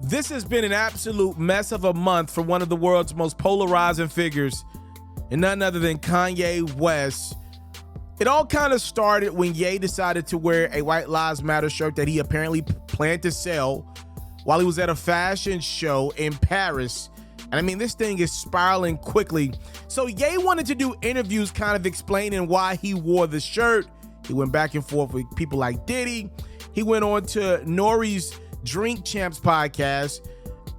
This has been an absolute mess of a month for one of the world's most polarizing figures, and none other than Kanye West. It all kind of started when Ye decided to wear a White Lives Matter shirt that he apparently planned to sell while he was at a fashion show in Paris. And I mean, this thing is spiraling quickly. So Ye wanted to do interviews kind of explaining why he wore the shirt. He went back and forth with people like Diddy. He went on to Nori's Drink Champs podcast,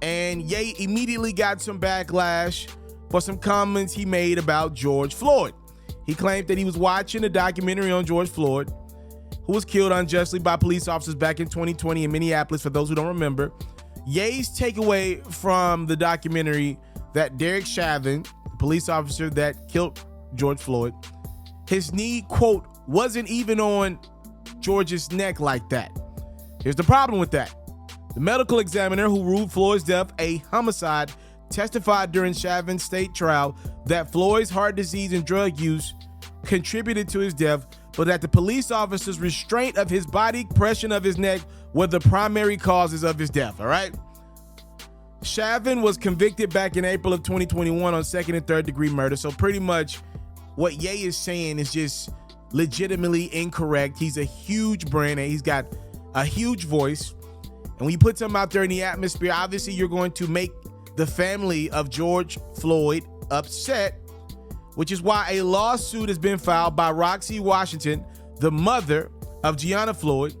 and Ye immediately got some backlash for some comments he made about George Floyd. He claimed that he was watching a documentary on George Floyd, who was killed unjustly by police officers back in 2020 in Minneapolis, for those who don't remember. Ye's takeaway from the documentary that Derek Chauvin, the police officer that killed George Floyd, his knee, quote, wasn't even on George's neck like that. Here's the problem with that. The medical examiner who ruled Floyd's death a homicide testified during Chauvin's state trial that Floyd's heart disease and drug use contributed to his death, but that the police officer's restraint of his body, pressure of his neck were the primary causes of his death, all right? Chauvin was convicted back in April of 2021 on second and third degree murder, so pretty much what Ye is saying is just legitimately incorrect. He's a huge brand and he's got a huge voice. And when you put something out there in the atmosphere, obviously you're going to make the family of George Floyd upset, which is why a lawsuit has been filed by Roxy Washington, the mother of Gianna Floyd,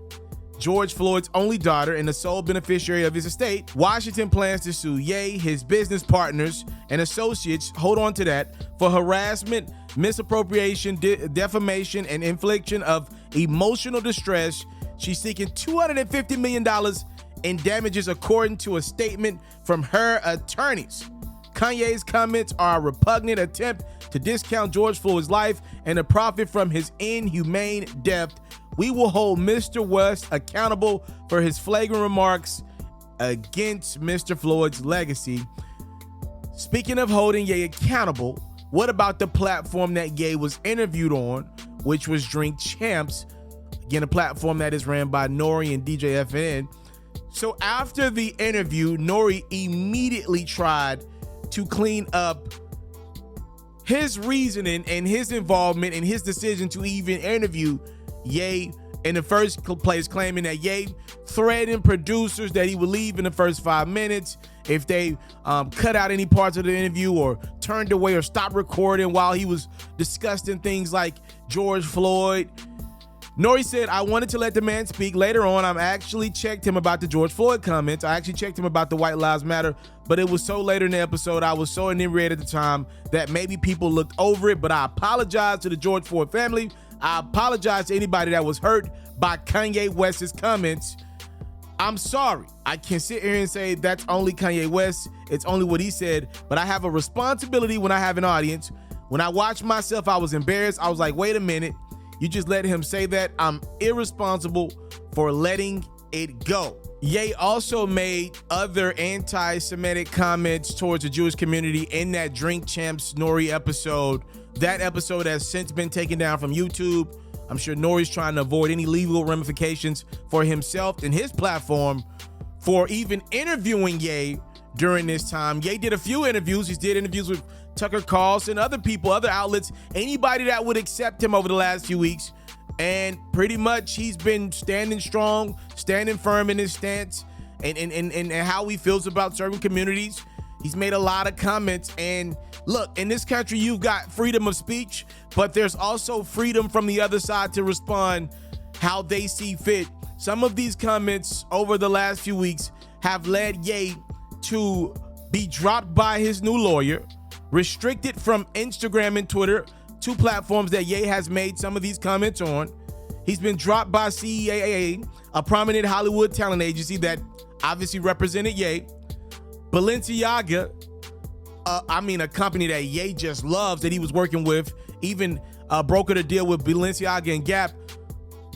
George Floyd's only daughter and the sole beneficiary of his estate. Washington plans to sue Ye, his business partners, and associates, hold on to that, for harassment, misappropriation, defamation, and infliction of emotional distress. She's seeking $250 million in damages, according to a statement from her attorneys. Kanye's comments are a repugnant attempt to discount George Floyd's life and to profit from his inhumane death. We will hold Mr. West accountable for his flagrant remarks against Mr. Floyd's legacy. Speaking of holding Ye accountable, what about the platform that Ye was interviewed on, which was Drink Champs? Again, a platform that is ran by Nori and DJ FN. So after the interview, Nori immediately tried to clean up his reasoning and his involvement in his decision to even interview Ye in the first place, claiming that Ye threatened producers that he would leave in the first 5 minutes if they cut out any parts of the interview or turned away or stopped recording while he was discussing things like George Floyd. Nori said, I wanted to let the man speak. Later on, I actually checked him about the George Floyd comments. I actually checked him about the White Lives Matter, but it was so later in the episode, I was so inebriated at the time that maybe people looked over it, but I apologize to the George Floyd family. I apologize to anybody that was hurt by Kanye West's comments. I'm sorry. I can sit here and say that's only Kanye West. It's only what he said, but I have a responsibility when I have an audience. When I watched myself, I was embarrassed. I was like, wait a minute. You just let him say that? I'm irresponsible for letting it go. Ye also made other anti-Semitic comments towards the Jewish community in that Drink Champs Nori episode. That episode has since been taken down from YouTube. I'm sure Nori's trying to avoid any legal ramifications for himself and his platform for even interviewing Ye during this time. Ye did a few interviews. He did interviews with Tucker Carlson, other people, other outlets, anybody that would accept him over the last few weeks. And pretty much he's been standing strong, standing firm in his stance and how he feels about certain communities. He's made a lot of comments. And look, in this country, you've got freedom of speech, but there's also freedom from the other side to respond how they see fit. Some of these comments over the last few weeks have led Ye to be dropped by his new lawyer, restricted from Instagram and Twitter, two platforms that Ye has made some of these comments on. He's been dropped by CAA, a prominent Hollywood talent agency that obviously represented Ye. Balenciaga, a company that Ye just loves, that he was working with, even brokered a deal with Balenciaga and Gap.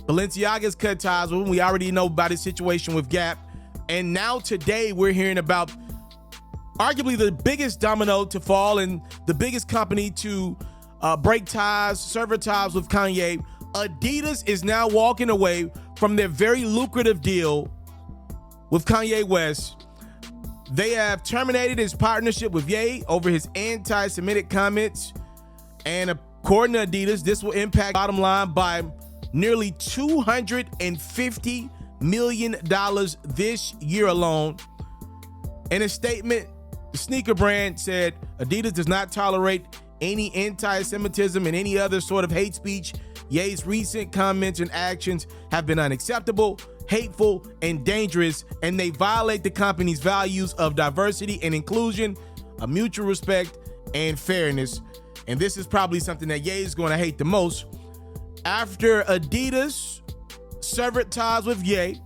Balenciaga's cut ties with him. We already know about his situation with Gap. And now today we're hearing about arguably the biggest domino to fall and the biggest company to break ties, sever ties with Kanye. Adidas is now walking away from their very lucrative deal with Kanye West. They have terminated his partnership with Ye over his anti-Semitic comments. And according to Adidas, this will impact bottom line by nearly $250 million this year alone. In a statement, the sneaker brand said Adidas does not tolerate any anti-Semitism and any other sort of hate speech. Ye's recent comments and actions have been unacceptable, hateful, and dangerous, and they violate the company's values of diversity and inclusion, of mutual respect and fairness. And this is probably something that Ye is going to hate the most. After Adidas severed ties with Ye,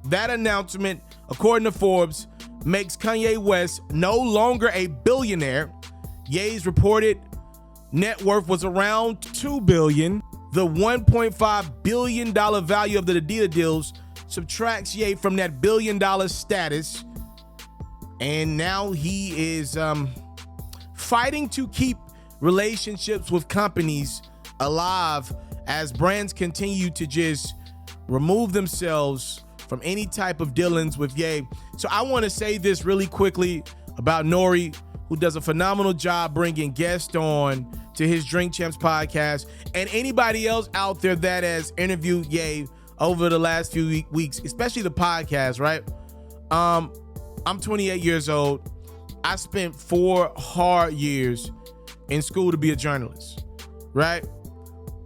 that announcement, according to Forbes, makes Kanye West no longer a billionaire. Ye's reported net worth was around $2 billion. The $1.5 billion value of the Adidas deals subtracts Ye from that billion-dollar status, and now he is fighting to keep relationships with companies alive as brands continue to just remove themselves from any type of dealings with Ye. So I want to say this really quickly about Nori, who does a phenomenal job bringing guests on to his Drink Champs podcast, and anybody else out there that has interviewed Ye over the last few weeks, especially the podcast, right? I'm 28 years old. I spent 4 hard years in school to be a journalist, right?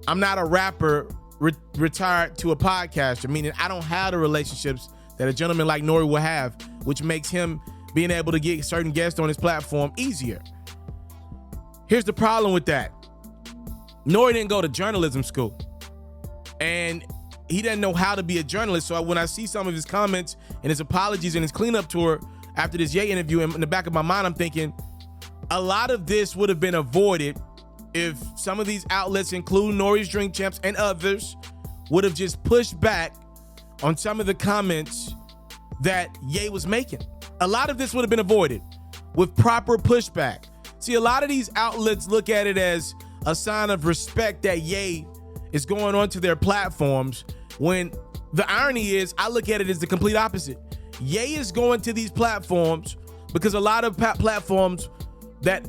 I'm not a rapper retired to a podcaster, meaning I don't have the relationships that a gentleman like Nori will have, which makes him being able to get certain guests on his platform easier. Here's the problem with that. Nori didn't go to journalism school, and he didn't know how to be a journalist. So when I see some of his comments and his apologies and his cleanup tour after this Ye interview, in the back of my mind, I'm thinking a lot of this would have been avoided if some of these outlets, including Nori's Drink Champs and others, would have just pushed back on some of the comments that Ye was making. A lot of this would have been avoided with proper pushback. See, a lot of these outlets look at it as a sign of respect that Ye is going onto their platforms, when the irony is I look at it as the complete opposite. Ye is going to these platforms because a lot of platforms that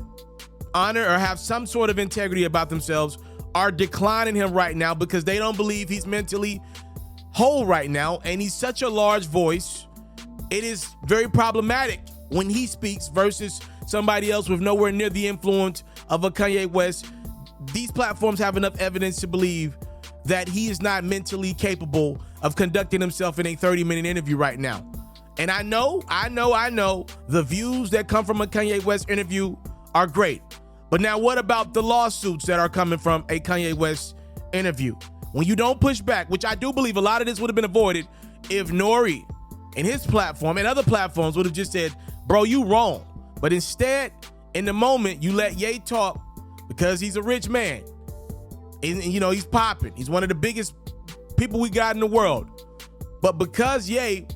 honor or have some sort of integrity about themselves are declining him right now because they don't believe he's mentally whole right now, and he's such a large voice. It is very problematic when he speaks versus somebody else with nowhere near the influence of a Kanye West. These platforms have enough evidence to believe that he is not mentally capable of conducting himself in a 30-minute interview right now. And I know the views that come from a Kanye West interview are great. But now what about the lawsuits that are coming from a Kanye West interview? When you don't push back, which I do believe a lot of this would have been avoided if Nori and his platform and other platforms would have just said, bro, you wrong. But instead, in the moment, you let Ye talk because he's a rich man. And you know, he's popping. He's one of the biggest people we got in the world. But because Ye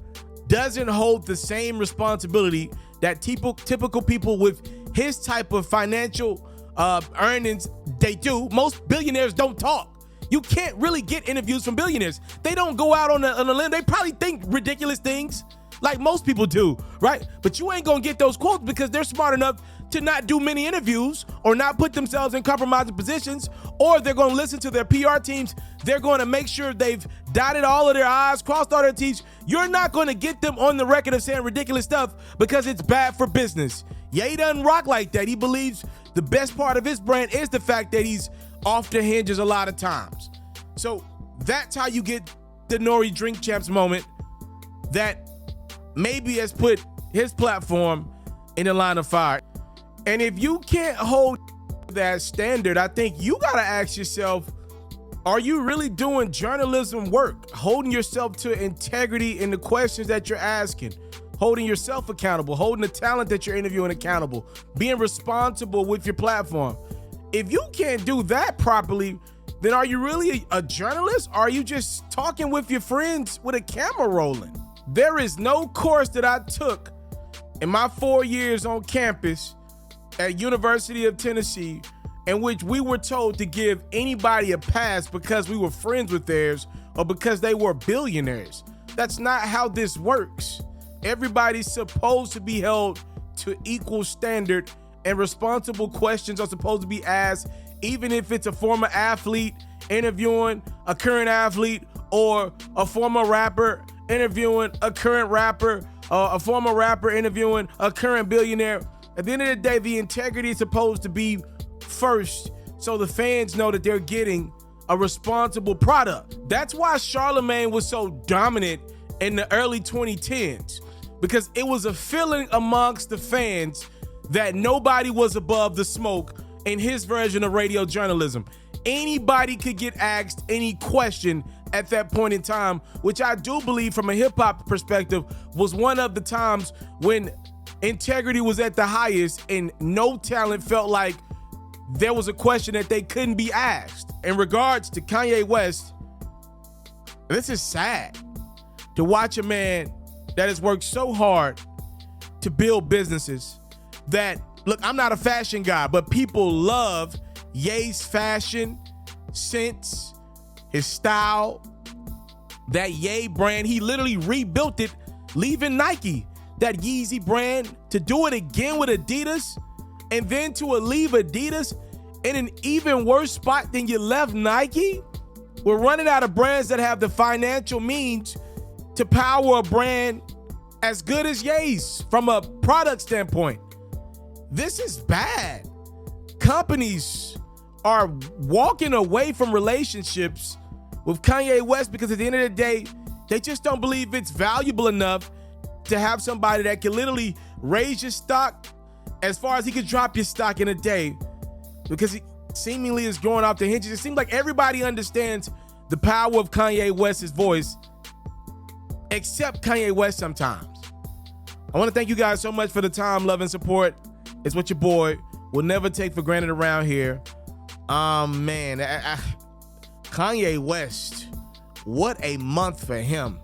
doesn't hold the same responsibility that typical people with his type of financial earnings, they do. Most billionaires don't talk. You can't really get interviews from billionaires. They don't go out on a limb. They probably think ridiculous things like most people do, right? But you ain't gonna get those quotes because they're smart enough to not do many interviews or not put themselves in compromising positions, or they're gonna listen to their PR teams. They're gonna make sure they've dotted all of their I's, crossed all their T's. You're not gonna get them on the record of saying ridiculous stuff because it's bad for business. Ye doesn't rock like that. He believes the best part of his brand is the fact that he's off the hinges a lot of times. So that's how you get the Nori Drink Champs moment that maybe has put his platform in the line of fire. And if you can't hold that standard, I think you gotta ask yourself, are you really doing journalism work? Holding yourself to integrity in the questions that you're asking, holding yourself accountable, holding the talent that you're interviewing accountable, being responsible with your platform. If you can't do that properly, then are you really a journalist? Or are you just talking with your friends with a camera rolling? There is no course that I took in my 4 years on campus at University of Tennessee in which we were told to give anybody a pass because we were friends with theirs or because they were billionaires. That's not how this works. everybody's supposed to be held to equal standard, and responsible questions are supposed to be asked, even if it's a former athlete interviewing a current athlete, or a former rapper interviewing a current rapper, a former rapper interviewing a current billionaire. At the end of the day, the integrity is supposed to be first, so the fans know that they're getting a responsible product. That's why Charlemagne was so dominant in the early 2010s, because it was a feeling amongst the fans that nobody was above the smoke in his version of radio journalism. Anybody could get asked any question at that point in time, which I do believe from a hip-hop perspective was one of the times when integrity was at the highest and no talent felt like there was a question that they couldn't be asked. In regards to Kanye West, this is sad to watch a man that has worked so hard to build businesses that, look, I'm not a fashion guy, but people love Ye's fashion sense, his style, that Ye brand. He literally rebuilt it, leaving Nike, that Yeezy brand, to do it again with Adidas, and then to leave Adidas in an even worse spot than you left Nike. We're running out of brands that have the financial means to power a brand as good as Ye's from a product standpoint. This is bad. Companies are walking away from relationships with Kanye West because at the end of the day, they just don't believe it's valuable enough to have somebody that can literally raise your stock as far as he could drop your stock in a day, because he seemingly is going off the hinges. It seems like everybody understands the power of Kanye West's voice, except Kanye West sometimes. I want to thank you guys so much for the time, love, and support. It's what your boy will never take for granted around here. Man, Kanye West, what a month for him.